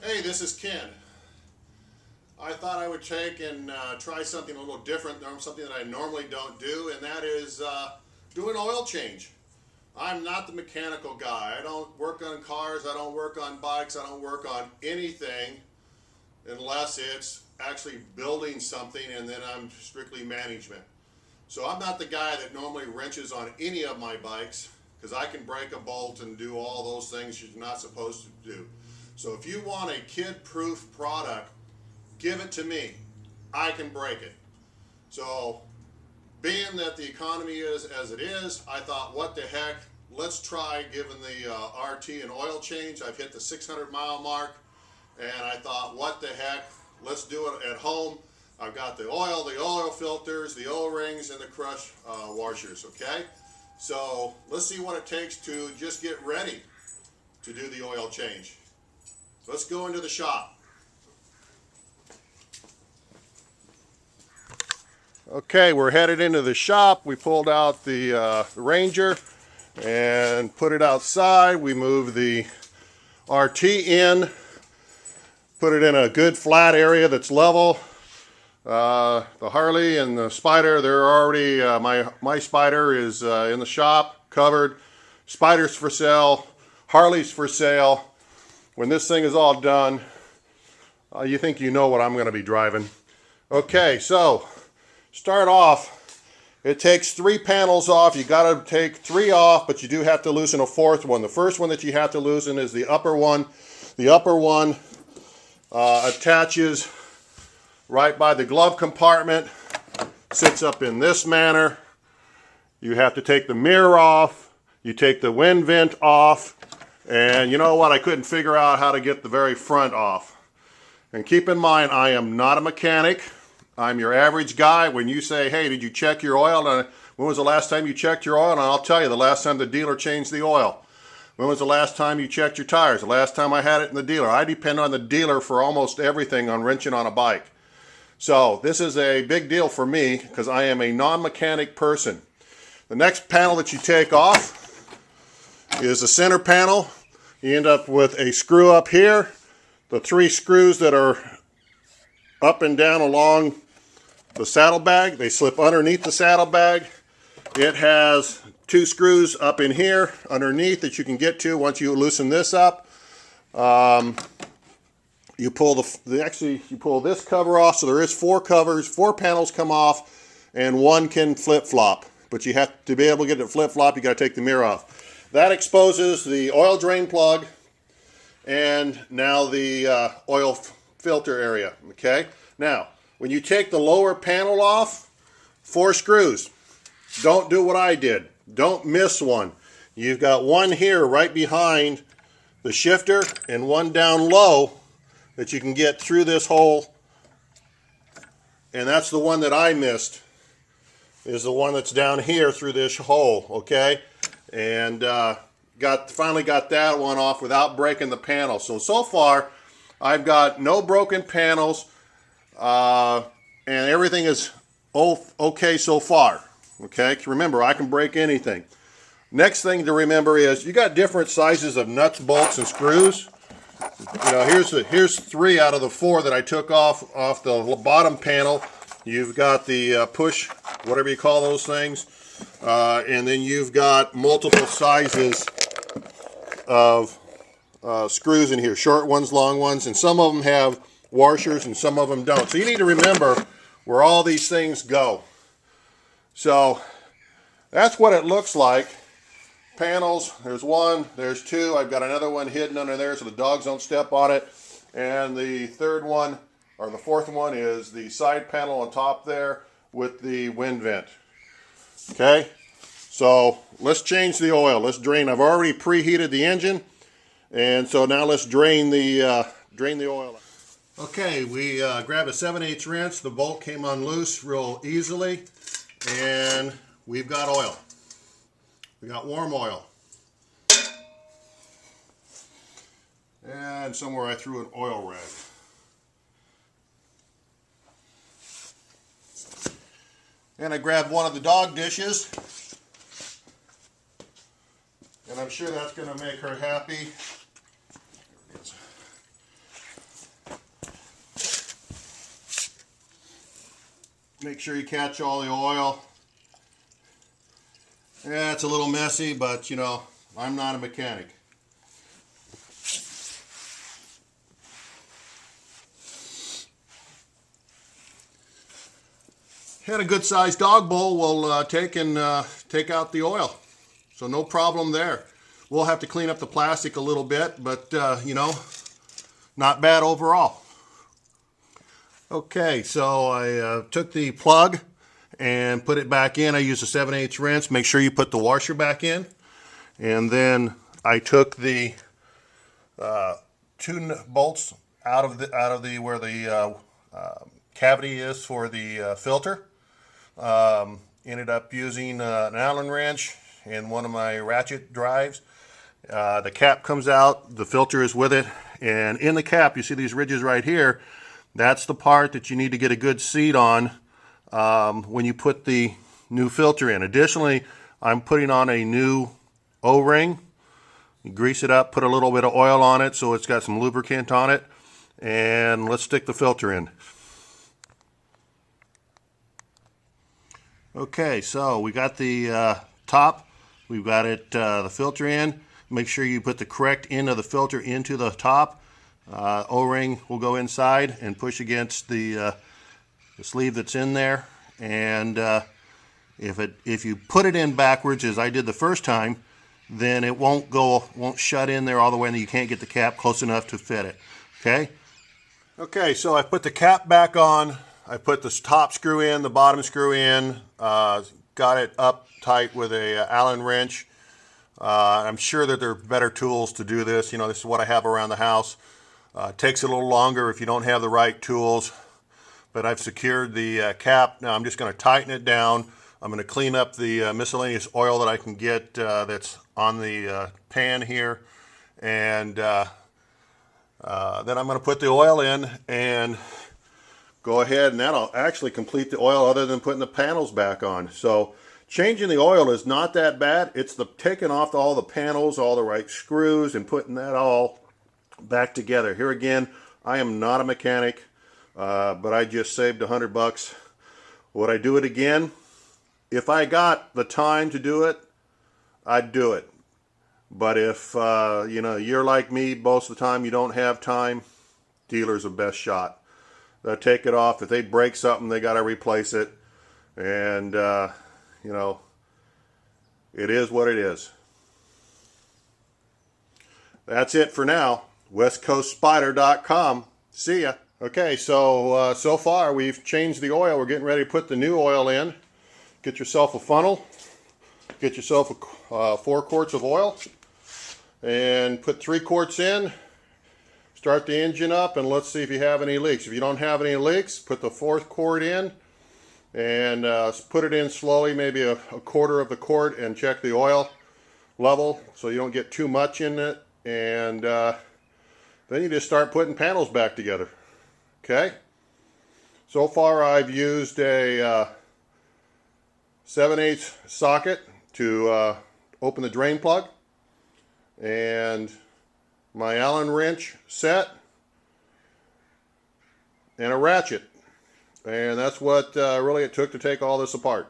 Hey, this is Ken. I thought I would take and try something a little different, something that I normally don't do, and that is do an oil change. I'm not the mechanical guy. I don't work on cars, I don't work on bikes, I don't work on anything unless it's actually building something, and then I'm strictly management. So I'm not the guy that normally wrenches on any of my bikes, because I can break a bolt and do all those things you're not supposed to do. So if you want a kid-proof product, give it to me. I can break it. So being that the economy is as it is, I thought, what the heck, let's try giving the RT an oil change. I've hit the 600-mile mark, and I thought, what the heck, let's do it at home. I've got the oil filters, the O-rings, and the crush washers, okay? So let's see what it takes to just get ready to do the oil change. Let's go into the shop. Okay, we're headed into the shop. We pulled out the Ranger and put it outside. We moved the RT in, put it in a good flat area that's level. The Harley and the Spider, they're already, my Spider is in the shop, covered. Spider's for sale, Harley's for sale. When this thing is all done, you think you know what I'm going to be driving. Okay, so start off. It takes 3 panels off. You got to take 3 off, but you do have to loosen a 4th one. The first one that you have to loosen is the upper one. The upper one attaches right by the glove compartment, sits up in this manner. You have to take the mirror off. You take the wind vent off. And you know what? I couldn't figure out how to get the very front off. And keep in mind, I am not a mechanic. I'm your average guy. When you say, hey, did you check your oil? And when was the last time you checked your oil? And I'll tell you, the last time the dealer changed the oil. When was the last time you checked your tires? The last time I had it in the dealer. I depend on the dealer for almost everything on wrenching on a bike. So this is a big deal for me because I am a non-mechanic person. The next panel that you take off is the center panel. You end up with a screw up here. The 3 screws that are up and down along the saddlebag, they slip underneath the saddlebag. It has 2 screws up in here underneath that you can get to once you loosen this up. You pull you pull this cover off, so there is 4 covers, 4 panels come off, and 1 can flip-flop. But you have to be able to get it flip-flop, you got to take the mirror off. That exposes the oil drain plug and now the oil filter area. Okay. Now, when you take the lower panel off, 4 screws. Don't do what I did. Don't miss one. You've got 1 here right behind the shifter and 1 down low that you can get through this hole, and that's the one that I missed, is the one that's down here through this hole, okay? And finally got that one off without breaking the panel. So far, I've got no broken panels, and everything is okay so far, okay? Remember, I can break anything. Next thing to remember is you got different sizes of nuts, bolts, and screws. You know, here's 3 out of the 4 that I took off the bottom panel. You've got the push, whatever you call those things, and then you've got multiple sizes of screws in here, short ones, long ones, and some of them have washers and some of them don't. So you need to remember where all these things go. So that's what it looks like. Panels, there's 1, there's 2, I've got another one hidden under there so the dogs don't step on it, and the 3rd one, or the 4th one, is the side panel on top there with the wind vent. Okay, so let's change the oil. Let's drain. I've already preheated the engine, and so now let's drain the oil. Okay, we grabbed a 7/8 wrench. The bolt came unloose real easily, and we've got oil. We got warm oil. And somewhere I threw an oil rag. And I grabbed one of the dog dishes. And I'm sure that's going to make her happy. Make sure you catch all the oil. Yeah, it's a little messy, but you know, I'm not a mechanic. Had a good sized dog bowl will take out the oil. So no problem there. We'll have to clean up the plastic a little bit, but you know, not bad overall. Okay, so I took the plug and put it back in. I used a 7/8 rinse. Make sure you put the washer back in. And then I took the two bolts out of the where the cavity is for the filter. Ended up using an Allen wrench and one of my ratchet drives. The cap comes out, the filter is with it, and in the cap you see these ridges right here. That's the part that you need to get a good seat on when you put the new filter in. Additionally, I'm putting on a new O-ring. You grease it up, put a little bit of oil on it so it's got some lubricant on it, and let's stick the filter in. Okay, so we got the top, we've got it the filter in. Make sure you put the correct end of the filter into the top. O-ring will go inside and push against the sleeve that's in there. And if you put it in backwards, as I did the first time, then it won't shut in there all the way, and you can't get the cap close enough to fit it. Okay. Okay, so I put the cap back on. I put the top screw in, the bottom screw in. Got it up tight with a Allen wrench. I'm sure that there are better tools to do this. You know, this is what I have around the house. It takes a little longer if you don't have the right tools, but I've secured the cap. Now I'm just going to tighten it down. I'm going to clean up the miscellaneous oil that I can get that's on the pan here, and then I'm going to put the oil in and go ahead, and that'll actually complete the oil other than putting the panels back on. So changing the oil is not that bad. It's the taking off all the panels, all the right screws, and putting that all back together. Here again, I am not a mechanic, but I just saved $100. Would I do it again? If I got the time to do it, I'd do it. But if you know, you're like me, most of the time you don't have time, dealer's the best shot. They'll take it off. If they break something, they got to replace it. And you know, it is what it is. That's it for now. WestCoastSpider.com. See ya. Okay, so so far we've changed the oil. We're getting ready to put the new oil in. Get yourself a funnel. Get yourself 4 quarts of oil, and put 3 quarts in. Start the engine up, and let's see if you have any leaks. If you don't have any leaks, put the 4th quart in, and put it in slowly, maybe a quarter of the quart, and check the oil level so you don't get too much in it. And then you just start putting panels back together. Okay? So far I've used a 7/8 socket to open the drain plug, and my Allen wrench set, and a ratchet. And that's what really it took to take all this apart.